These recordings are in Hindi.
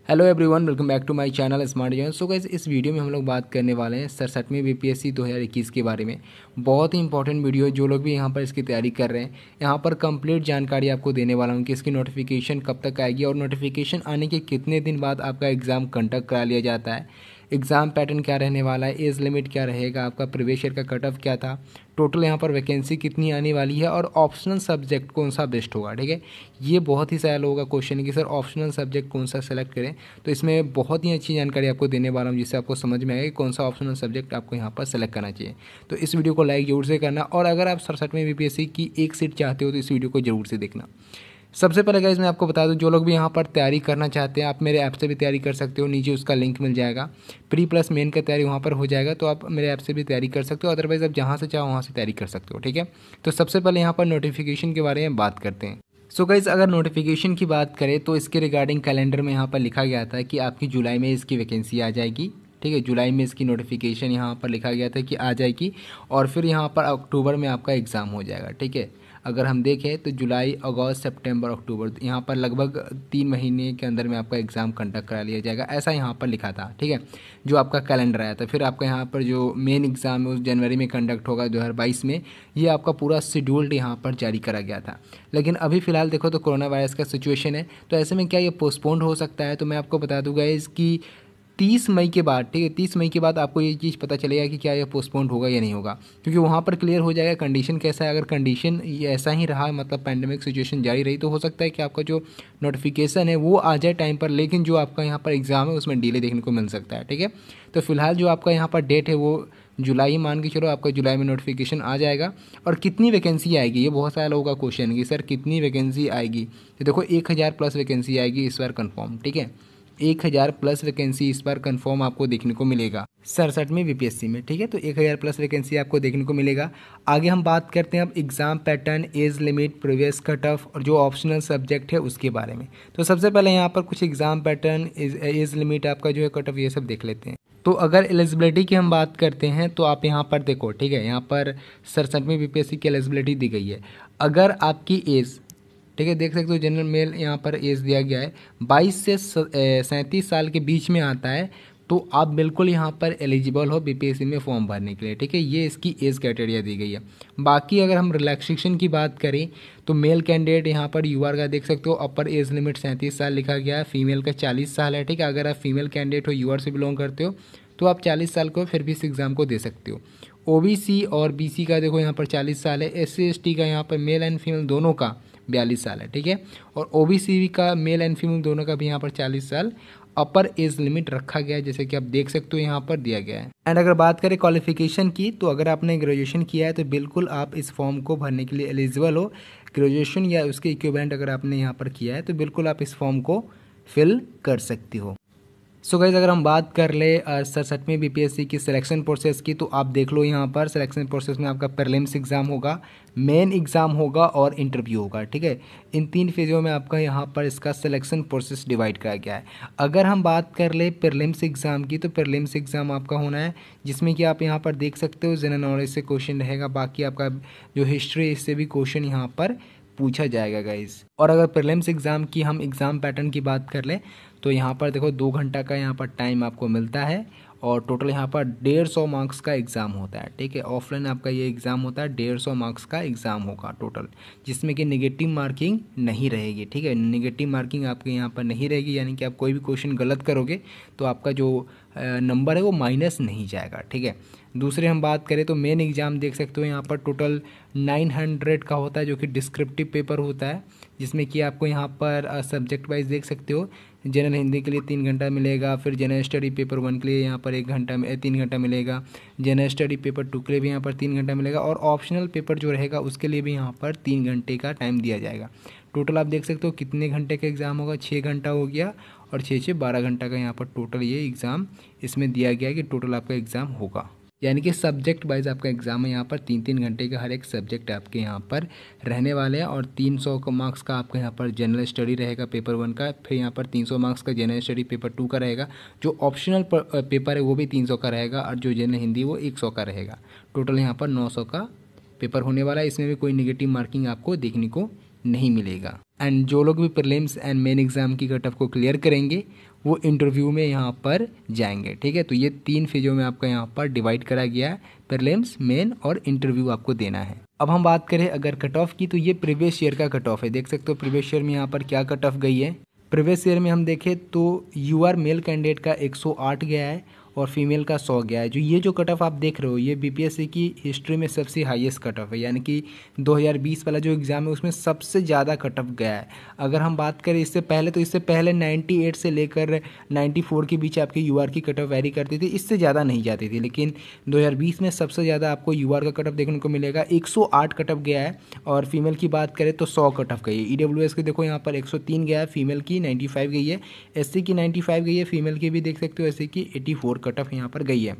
Hello everyone, welcome back to my channel smart John. So guys, इस वीडियो में हम लोग बात करने वाले हैं 67वीं बीपीएससी 2021 के बारे में। बहुत ही इंपॉर्टेंट वीडियो है। जो लोग भी यहाँ पर इसकी तैयारी कर रहे हैं, यहाँ पर कंप्लीट जानकारी आपको देने वाला हूँ कि इसकी नोटिफिकेशन कब तक आएगी और नोटिफिकेशन आने के कितने दिन बाद आपका एग्ज़ाम कंडक्ट करा लिया जाता है, एग्ज़ाम पैटर्न क्या रहने वाला है, एज लिमिट क्या रहेगा, आपका प्रीवियस ईयर का कट ऑफ क्या था, टोटल यहाँ पर वैकेंसी कितनी आने वाली है और ऑप्शनल सब्जेक्ट कौन सा बेस्ट होगा। ठीक है, ये बहुत ही सारे लोगों का क्वेश्चन है कि सर ऑप्शनल सब्जेक्ट कौन सा सेलेक्ट करें। तो इसमें बहुत ही अच्छी जानकारी आपको देने वाला हूँ जिससे आपको समझ में आएगा कि कौन सा ऑप्शनल सब्जेक्ट आपको यहाँ पर सेलेक्ट करना चाहिए। तो इस वीडियो को लाइक जरूर से करना और अगर आप 67वीं बीपीएससी की एक सीट चाहते हो तो इस वीडियो को जरूर से देखना। सबसे पहले गाइस मैं आपको बता दूं, जो लोग भी यहाँ पर तैयारी करना चाहते हैं आप मेरे ऐप से भी तैयारी कर सकते हो। नीचे उसका लिंक मिल जाएगा, प्री प्लस मेन का तैयारी वहाँ पर हो जाएगा, तो आप मेरे ऐप से भी तैयारी कर सकते हो। अदरवाइज़ आप जहाँ से चाहो वहाँ से तैयारी कर सकते हो। ठीक है, तो सबसे पहले यहाँ पर नोटिफिकेशन के बारे में बात करते हैं। सो गाइस, अगर नोटिफिकेशन की बात करें तो इसके रिगार्डिंग कैलेंडर में यहाँ पर लिखा गया था कि आपकी जुलाई में इसकी वैकेंसी आ जाएगी। ठीक है, जुलाई में इसकी नोटिफिकेशन यहाँ पर लिखा गया था कि आ जाएगी और फिर यहाँ पर अक्टूबर में आपका एग्ज़ाम हो जाएगा। ठीक है, अगर हम देखें तो जुलाई, अगस्त, सितंबर, अक्टूबर, यहाँ पर लगभग 3 महीने के अंदर में आपका एग्ज़ाम कंडक्ट करा लिया जाएगा, ऐसा यहाँ पर लिखा था। ठीक है, जो आपका कैलेंडर आया था। फिर आपका यहाँ पर जो मेन एग्ज़ाम है उस जनवरी में कंडक्ट होगा 2022 में। ये आपका पूरा शेड्यूल्ड यहाँ पर जारी करा गया था। लेकिन अभी फ़िलहाल देखो तो कोरोना वायरस का सिचुएशन है, तो ऐसे में क्या ये पोस्टपोन्ड हो सकता है। तो मैं आपको बता दूँगा इसकी 30 मई के बाद, ठीक है, 30 मई के बाद आपको ये चीज़ पता चलेगा कि क्या ये पोस्टपोन्ड होगा या नहीं होगा, क्योंकि वहाँ पर क्लियर हो जाएगा कंडीशन कैसा है। अगर कंडीशन ये ऐसा ही रहा, मतलब पैंडेमिक सिचुएशन जारी रही, तो हो सकता है कि आपका जो नोटिफिकेशन है वो आ जाए टाइम पर, लेकिन जो आपका यहाँ पर एग्ज़ाम है उसमें डिले देखने को मिल सकता है। ठीक है, तो फिलहाल जो आपका यहाँ पर डेट है वो जुलाई मान के चलो, आपका जुलाई में नोटिफिकेशन आ जाएगा। और कितनी वैकेंसी आएगी, ये बहुत सारे लोगों का क्वेश्चन है कि सर कितनी वैकेंसी आएगी। तो देखो 1000 प्लस वैकेंसी आएगी इस बार कन्फर्म। ठीक है, 1000 प्लस वैकेंसी इस बार कंफर्म आपको देखने को मिलेगा 67वीं बीपीएससी में। ठीक है, तो 1000 प्लस वैकेंसी आपको देखने को मिलेगा। आगे हम बात करते हैं अब exam pattern, age limit, previous cut off और जो ऑप्शनल सब्जेक्ट है उसके बारे में। तो सबसे पहले यहाँ पर कुछ एग्जाम पैटर्न, एज लिमिट, आपका जो है कट ऑफ, ये सब देख लेते हैं। तो अगर एलिजिबिलिटी की हम बात करते हैं तो आप यहाँ पर देखो, ठीक है, यहाँ पर 67वीं बीपीएससी की एलिजिबिलिटी दी गई है। अगर आपकी एज, ठीक है, देख सकते हो जनरल मेल यहाँ पर एज दिया गया है 22 से 37 साल के बीच में आता है, तो आप बिल्कुल यहाँ पर एलिजिबल हो बीपीएससी में फॉर्म भरने के लिए। ठीक है, ये इसकी एज क्राइटेरिया दी गई है। बाकी अगर हम रिलैक्सेशन की बात करें तो मेल कैंडिडेट यहाँ पर यूआर का देख सकते हो, अपर एज लिमिट 37 साल लिखा गया है, फीमेल का 40 साल है। ठीक है, अगर आप फीमेल कैंडिडेट हो, यूआर से बिलोंग करते हो, तो आप 40 साल को फिर भी इस एग्ज़ाम को दे सकते हो। ओबीसी और बीसी का देखो यहाँ पर 40 साल है, एससी एसटी का यहाँ पर मेल एंड फीमेल दोनों का 42 साल है। ठीक है, और ओबीसी का मेल एंड फीमेल दोनों का भी यहाँ पर 40 साल अपर एज लिमिट रखा गया है, जैसे कि आप देख सकते हो यहाँ पर दिया गया है। एंड अगर बात करें क्वालिफिकेशन की, तो अगर आपने ग्रेजुएशन किया है तो बिल्कुल आप इस फॉर्म को भरने के लिए एलिजिबल हो। ग्रेजुएशन या उसके इक्विवेलेंट अगर आपने यहाँ पर किया है तो बिल्कुल आप इस फॉर्म को फिल कर सकते हो। सो गाइस, अगर हम बात कर ले 67वीं बीपीएससी की सिलेक्शन प्रोसेस की, तो आप देख लो यहाँ पर सिलेक्शन प्रोसेस में आपका प्रीलिम्स एग्ज़ाम होगा, मेन एग्ज़ाम होगा और इंटरव्यू होगा। ठीक है, इन 3 फेज़ों में आपका यहाँ पर इसका सिलेक्शन प्रोसेस डिवाइड किया गया है। अगर हम बात कर ले प्रीलिम्स एग्ज़ाम की, तो प्रीलिम्स एग्ज़ाम आपका होना है जिसमें कि आप यहाँ पर देख सकते हो जनरल नॉलेज से क्वेश्चन रहेगा, बाकी आपका जो हिस्ट्री इससे भी क्वेश्चन यहाँ पर पूछा जाएगा गाइस। और अगर प्रीलिम्स एग्ज़ाम की हम एग्ज़ाम पैटर्न की बात कर लें तो यहाँ पर देखो 2 घंटा का यहाँ पर टाइम आपको मिलता है और टोटल यहाँ पर 150 मार्क्स का एग्ज़ाम होता है। ठीक है, ऑफलाइन आपका ये एग्ज़ाम होता है, 150 मार्क्स का एग्ज़ाम होगा टोटल, जिसमें कि नेगेटिव मार्किंग नहीं रहेगी। ठीक है, नेगेटिव मार्किंग आपके यहाँ पर नहीं रहेगी, यानी कि आप कोई भी क्वेश्चन गलत करोगे तो आपका जो नंबर है वो माइनस नहीं जाएगा। ठीक है, दूसरे हम बात करें तो मेन एग्ज़ाम देख सकते हो यहाँ पर टोटल 900 का होता है, जो कि डिस्क्रिप्टिव पेपर होता है, जिसमें कि आपको यहाँ पर सब्जेक्ट वाइज देख सकते हो। जनरल हिंदी के लिए 3 घंटा मिलेगा, फिर जनरल स्टडी पेपर 1 के लिए यहाँ पर 3 घंटा मिलेगा, जनरल स्टडी पेपर 2 के लिए भी यहाँ पर 3 घंटा मिलेगा और ऑप्शनल पेपर जो रहेगा उसके लिए भी यहाँ पर 3 घंटे का टाइम दिया जाएगा। टोटल आप देख सकते हो कितने घंटे का एग्ज़ाम होगा, 6 घंटा हो गया और 6 12 घंटा का यहाँ पर टोटल ये एग्ज़ाम इसमें दिया गया है कि टोटल आपका एग्ज़ाम होगा, यानी कि सब्जेक्ट वाइज आपका एग्ज़ाम है। यहाँ पर 3-3 घंटे का हर एक सब्जेक्ट आपके यहाँ पर रहने वाले हैं और 300 मार्क्स का आपका यहाँ पर जनरल स्टडी रहेगा पेपर 1 का, फिर यहाँ पर 300 मार्क्स का जनरल स्टडी पेपर 2 का रहेगा, जो ऑप्शनल पेपर है वो भी 300 का रहेगा और जो जनरल हिंदी वो 100 का रहेगा। टोटल यहाँ पर 900 का पेपर होने वाला है, इसमें भी कोई निगेटिव मार्किंग आपको देखने को नहीं मिलेगा। एंड जो लोग भी प्रीलिम्स एंड मेन एग्ज़ाम की कट ऑफ को क्लियर करेंगे वो इंटरव्यू में यहाँ पर जाएंगे। ठीक है, तो ये 3 फेजों में आपका यहाँ पर डिवाइड करा गया है, प्रीलिम्स, मेन और इंटरव्यू आपको देना है। अब हम बात करें अगर कट ऑफ की, तो ये प्रीवियस ईयर का कट ऑफ है। देख सकते हो प्रीवियस ईयर में यहाँ पर क्या कट ऑफ गई है। प्रीवियस ईयर में हम देखें तो यूआर मेल कैंडिडेट का 108 गया है और फीमेल का 100 गया है। जो ये जो कट ऑफ आप देख रहे हो ये बीपीएससी की हिस्ट्री में सबसे हाईएस्ट कट ऑफ है, यानी कि 2020 वाला जो एग्ज़ाम है उसमें सबसे ज़्यादा कट ऑफ गया है। अगर हम बात करें इससे पहले, तो इससे पहले 98 से लेकर 94 के बीच आपकी यूआर की कट ऑफ वेरी करती थी, इससे ज़्यादा नहीं जाती थी। लेकिन 2020 में सबसे ज़्यादा आपको यूआर का कट ऑफ देखने को मिलेगा, 108 कट ऑफ गया है। और फीमेल की बात करें तो 100 कट ऑफ गई है। ईडब्ल्यूएस की देखो यहाँ पर 103 गया है, फीमेल की 95 गई है, एससी की 95 गई है, फीमेल की भी देख सकते हो एससी की 84 कट ऑफ यहाँ पर गई है।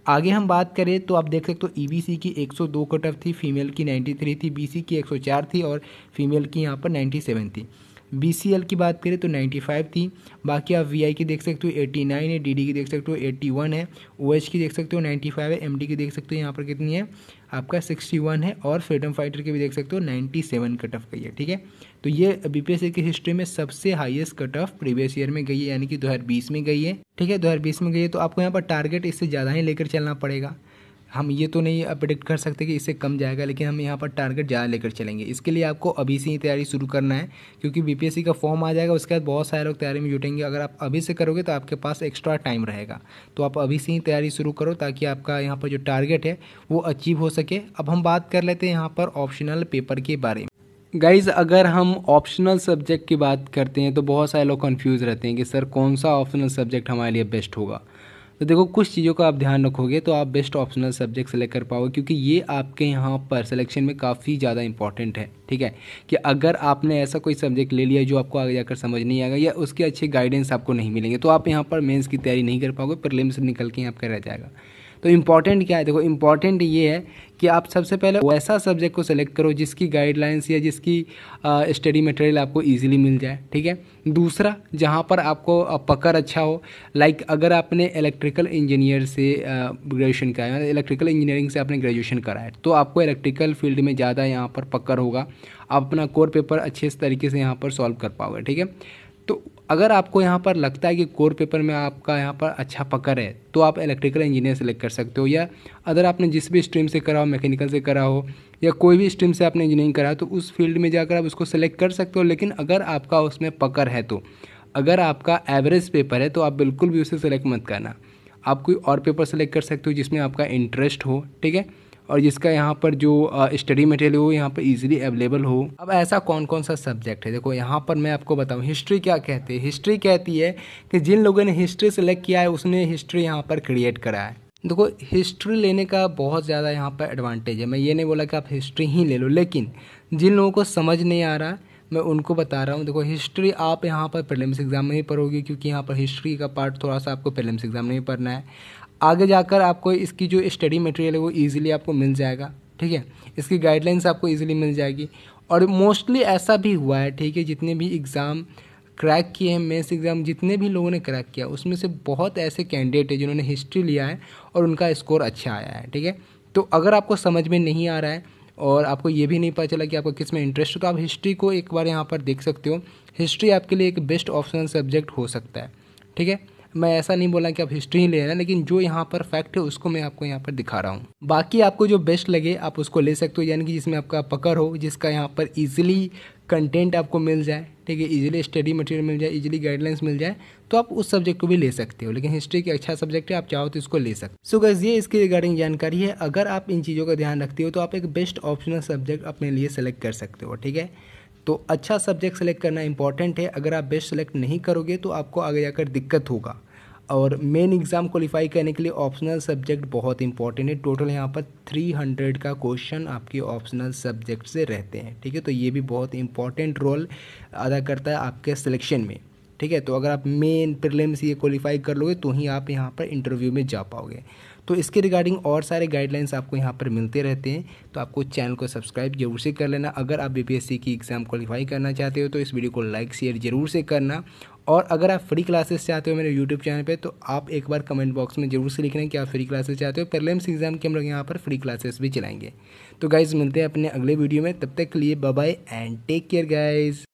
आगे हम बात करें तो आप देख सकते हो ईबीसी की 102 कट ऑफ थी, फीमेल की 93 थी, बीसी की 104 थी और फीमेल की यहाँ पर 97 थी। बीसीएल की बात करें तो 95 थी। बाकी आप वीआई की देख सकते हो 89 है, डीडी की देख सकते हो 81 है, ओएच की देख सकते हो 95 है, एमडी की देख सकते हो यहाँ पर कितनी है आपका 61 है और फ्रीडम फाइटर की भी देख सकते हो 97 कट ऑफ गई है। ठीक है, तो ये बीपीएससी की हिस्ट्री में सबसे highest cut off previous year में गई है, यानी कि 2020 में गई है। ठीक है, 2020 में गई है, तो आपको यहाँ पर टारगेट इससे ज़्यादा ही लेकर चलना पड़ेगा। हम ये तो नहीं प्रेडिक्ट कर सकते कि इससे कम जाएगा, लेकिन हम यहाँ पर टारगेट ज़्यादा लेकर चलेंगे। इसके लिए आपको अभी से ही तैयारी शुरू करना है, क्योंकि बीपीएससी का फॉर्म आ जाएगा, उसके बाद बहुत सारे लोग तैयारी में जुटेंगे। अगर आप अभी से करोगे तो आपके पास एक्स्ट्रा टाइम रहेगा, तो आप अभी से ही तैयारी शुरू करो ताकि आपका यहाँ पर जो टारगेट है वो अचीव हो सके। अब हम बात कर लेते हैं यहाँ पर ऑप्शनल पेपर के बारे में। गाइज़, अगर हम ऑप्शनल सब्जेक्ट की बात करते हैं तो बहुत सारे लोग कंफ्यूज रहते हैं कि सर कौन सा ऑप्शनल सब्जेक्ट हमारे लिए बेस्ट होगा। तो देखो, कुछ चीज़ों का आप ध्यान रखोगे तो आप बेस्ट ऑप्शनल सब्जेक्ट सेलेक्ट कर पाओगे, क्योंकि ये आपके यहाँ पर सिलेक्शन में काफ़ी ज़्यादा इंपॉर्टेंट है। ठीक है, कि अगर आपने ऐसा कोई सब्जेक्ट ले लिया जो आपको आगे जाकर समझ नहीं आएगा या उसके अच्छे गाइडेंस आपको नहीं मिलेंगे, तो आप यहाँ पर मेंस की तैयारी नहीं कर पाओगे, प्रीलिम्स निकल के आपका रह जाएगा। तो इम्पॉर्टेंट क्या है, देखो इम्पॉर्टेंट ये है कि आप सबसे पहले वैसा सब्जेक्ट को सेलेक्ट करो जिसकी गाइडलाइंस या जिसकी स्टडी मटेरियल आपको इजीली मिल जाए। ठीक है, दूसरा जहाँ पर आपको पकड़ अच्छा हो, लाइक अगर आपने इलेक्ट्रिकल इंजीनियर से ग्रेजुएशन किया है, इलेक्ट्रिकल इंजीनियरिंग से आपने ग्रेजुएशन करा है, तो आपको इलेक्ट्रिकल फील्ड में ज़्यादा यहाँ पर पकड़ होगा, आप अपना कोर पेपर अच्छे तरीके से यहाँ पर सॉल्व कर पाओगे। ठीक है, तो अगर आपको यहाँ पर लगता है कि कोर पेपर में आपका यहाँ पर अच्छा पकड़ है तो आप इलेक्ट्रिकल इंजीनियर सेलेक्ट कर सकते हो, या अगर आपने जिस भी स्ट्रीम से करा हो, मैकेनिकल से करा हो या कोई भी स्ट्रीम से आपने इंजीनियरिंग करा हो, तो उस फील्ड में जाकर आप उसको सेलेक्ट कर सकते हो। लेकिन अगर आपका उसमें पकड़ है, तो अगर आपका एवरेज पेपर है तो आप बिल्कुल भी उसे सेलेक्ट मत करना। आप कोई और पेपर सेलेक्ट कर सकते हो जिसमें आपका इंटरेस्ट हो। ठीक है, और जिसका यहाँ पर जो स्टडी मटेरियल हो यहाँ पर इजीली अवेलेबल हो। अब ऐसा कौन कौन सा सब्जेक्ट है, देखो यहाँ पर मैं आपको बताऊँ। हिस्ट्री क्या कहती है, हिस्ट्री कहती है कि जिन लोगों ने हिस्ट्री सेलेक्ट किया है उसने हिस्ट्री यहाँ पर क्रिएट करा है। देखो, हिस्ट्री लेने का बहुत ज़्यादा यहाँ पर एडवांटेज है। मैं ये नहीं बोला कि आप हिस्ट्री ही ले लो, लेकिन जिन लोगों को समझ नहीं आ रहा मैं उनको बता रहा हूँ। देखो, हिस्ट्री आप यहाँ पर प्रीलिम्स एग्जाम में ही पढ़ोगे, क्योंकि यहाँ पर हिस्ट्री का पार्ट थोड़ा सा आपको प्रीलिम्स एग्जाम में ही पढ़ना है। आगे जाकर आपको इसकी जो स्टडी मटेरियल है वो इजीली आपको मिल जाएगा। ठीक है, इसकी गाइडलाइंस आपको इजीली मिल जाएगी। और मोस्टली ऐसा भी हुआ है, ठीक है, जितने भी एग्ज़ाम क्रैक किए हैं, मेंस एग्ज़ाम जितने भी लोगों ने क्रैक किया, उसमें से बहुत ऐसे कैंडिडेट हैं जिन्होंने हिस्ट्री लिया है और उनका स्कोर अच्छा आया है। ठीक है, तो अगर आपको समझ में नहीं आ रहा है और आपको ये भी नहीं पता चला कि आपको किस में इंटरेस्ट हो, तो आप हिस्ट्री को एक बार यहाँ पर देख सकते हो। हिस्ट्री आपके लिए एक बेस्ट ऑप्शनल सब्जेक्ट हो सकता है। ठीक है, मैं ऐसा नहीं बोला कि आप हिस्ट्री ही ले लेना, लेकिन जो यहाँ पर फैक्ट है उसको मैं आपको यहाँ पर दिखा रहा हूँ। बाकी आपको जो बेस्ट लगे आप उसको ले सकते हो, यानी कि जिसमें आपका पकड़ हो, जिसका यहाँ पर इजीली कंटेंट आपको मिल जाए। ठीक है, इजीली स्टडी मटेरियल मिल जाए, इजीली गाइडलाइंस मिल जाए, तो आप उस सब्जेक्ट को भी ले सकते हो। लेकिन हिस्ट्री की अच्छा सब्जेक्ट है, आप चाहो तो इसको ले सकते हो। सो गाइस, ये इसके रिगार्डिंग जानकारी है। अगर आप इन चीज़ों का ध्यान रखते हो तो आप एक बेस्ट ऑप्शनल सब्जेक्ट अपने लिए सेलेक्ट कर सकते हो। ठीक है, तो अच्छा सब्जेक्ट सेलेक्ट करना इंपॉर्टेंट है। अगर आप बेस्ट सेलेक्ट नहीं करोगे तो आपको आगे जाकर दिक्कत होगा। और मेन एग्ज़ाम क्वालिफाई करने के लिए ऑप्शनल सब्जेक्ट बहुत इंपॉर्टेंट है। टोटल यहाँ पर 300 का क्वेश्चन आपके ऑप्शनल सब्जेक्ट से रहते हैं। ठीक है, तो ये भी बहुत इंपॉर्टेंट रोल अदा करता है आपके सिलेक्शन में। ठीक है, तो अगर आप मेन प्रीलिम्स ये क्वालिफाई कर लोगे तो ही आप यहाँ पर इंटरव्यू में जा पाओगे। तो इसके रिगार्डिंग और सारे गाइडलाइंस आपको यहाँ पर मिलते रहते हैं, तो आपको चैनल को सब्सक्राइब जरूर से कर लेना। अगर आप बीपीएससी की एग्ज़ाम क्वालिफाई करना चाहते हो तो इस वीडियो को लाइक शेयर जरूर से करना। और अगर आप फ्री क्लासेस चाहते हो मेरे यूट्यूब चैनल पे, तो आप एक बार कमेंट बॉक्स में जरूर से लिखना कि आप फ्री क्लासेस चाहते हो। प्रीलिम्स एग्जाम के हम लोग यहाँ पर फ्री क्लासेस भी चलाएंगे। तो गाइज़, मिलते हैं अपने अगले वीडियो में, तब तक के लिए bye bye and take care guys.